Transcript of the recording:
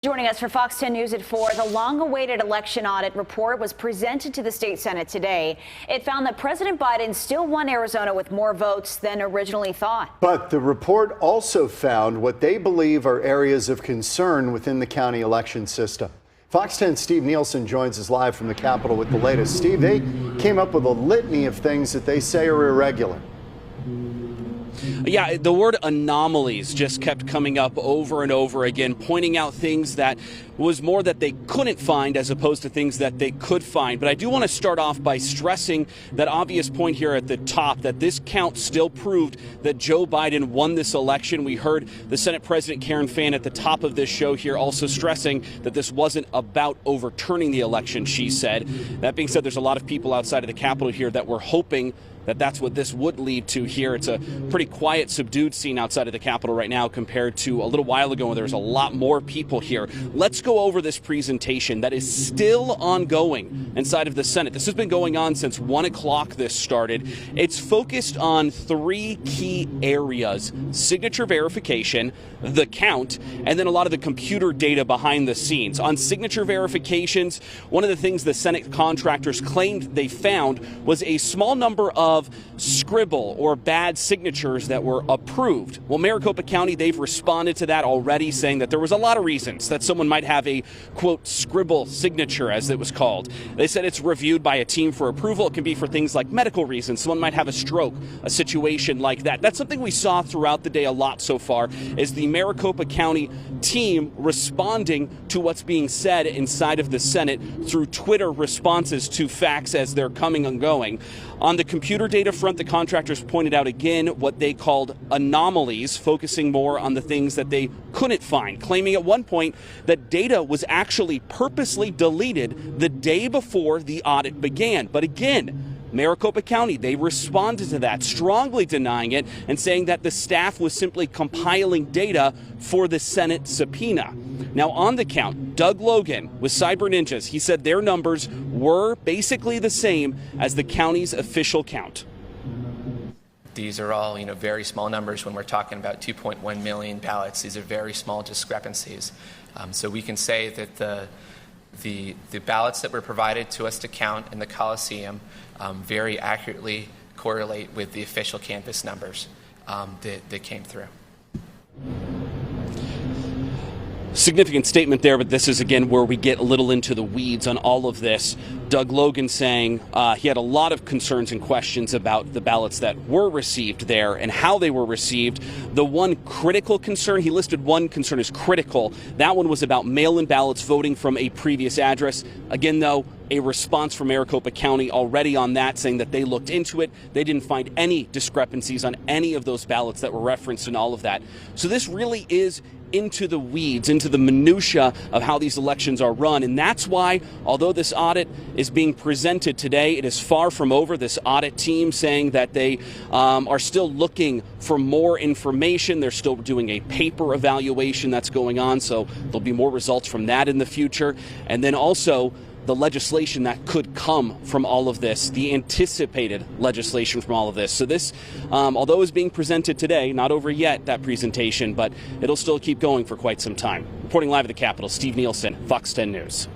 Joining us for Fox 10 News at 4, the long-awaited election audit report was presented to the state Senate today. It found that President Biden still won Arizona with more votes than originally thought. But the report also found what they believe are areas of concern within the county election system. Fox 10's Steve Nielsen joins us live from the Capitol with the latest. Steve, they came up with a litany of things that they say are irregular. Yeah, the word anomalies just kept coming up over and over again, pointing out things that was more that they couldn't find as opposed to things that they could find. But I do want to start off by stressing that obvious point here at the top, that this count still proved that Joe Biden won this election. We heard the Senate President Karen Fann at the top of this show here also stressing that this wasn't about overturning the election, she said. That being said, there's a lot of people outside of the Capitol here that were hoping that that's what this would lead to here. It's a pretty quiet, subdued scene outside of the Capitol right now compared to a little while ago when there was a lot more people here. Let's go over this presentation that is still ongoing inside of the Senate. This has been going on since 1 o'clock this started. It's focused on three key areas: signature verification, the count, and then a lot of the computer data behind the scenes. On signature verifications, one of the things the Senate contractors claimed they found was a small number of scribble or bad signatures that were approved. Well, Maricopa County, they've responded to that already, saying that there was a lot of reasons that someone might have a, quote, scribble signature, as it was called. They said it's reviewed by a team for approval. It can be for things like medical reasons. Someone might have a stroke, a situation like that. That's something we saw throughout the day a lot so far, is the Maricopa County team responding to what's being said inside of the Senate through Twitter responses to facts as they're coming and going. On the computer data front, the contractors pointed out again what they called anomalies, focusing more on the things that they couldn't find, claiming at one point that data was actually purposely deleted the day before the audit began. But again, Maricopa County, they responded to that, strongly denying it and saying that the staff was simply compiling data for the Senate subpoena. Now, on the count, Doug Logan with Cyber Ninjas, he said their numbers were basically the same as the county's official count. These are all, very small numbers when we're talking about 2.1 million ballots. These are very small discrepancies. So we can say that the ballots that were provided to us to count in the Coliseum very accurately correlate with the official canvass numbers that came through. Significant statement there, but this is again where we get a little into the weeds on all of this. Doug Logan saying he had a lot of concerns and questions about the ballots that were received there and how they were received. The one critical concern, he listed one concern as critical. That one was about mail-in ballots voting from a previous address. Again, though, a response from Maricopa County already on that, saying that they looked into it. They didn't find any discrepancies on any of those ballots that were referenced and all of that. So this really is into the weeds, into the minutia of how these elections are run. And that's why, although this audit is being presented today, it is far from over. This audit team saying that they are still looking for more information. They're still doing a paper evaluation that's going on. So there'll be more results from that in the future. And then also the legislation that could come from all of this, the anticipated legislation from all of this. So this, although is being presented today, not over yet, that presentation, but it'll still keep going for quite some time. Reporting live at the Capitol, Steve Nielsen, Fox 10 News.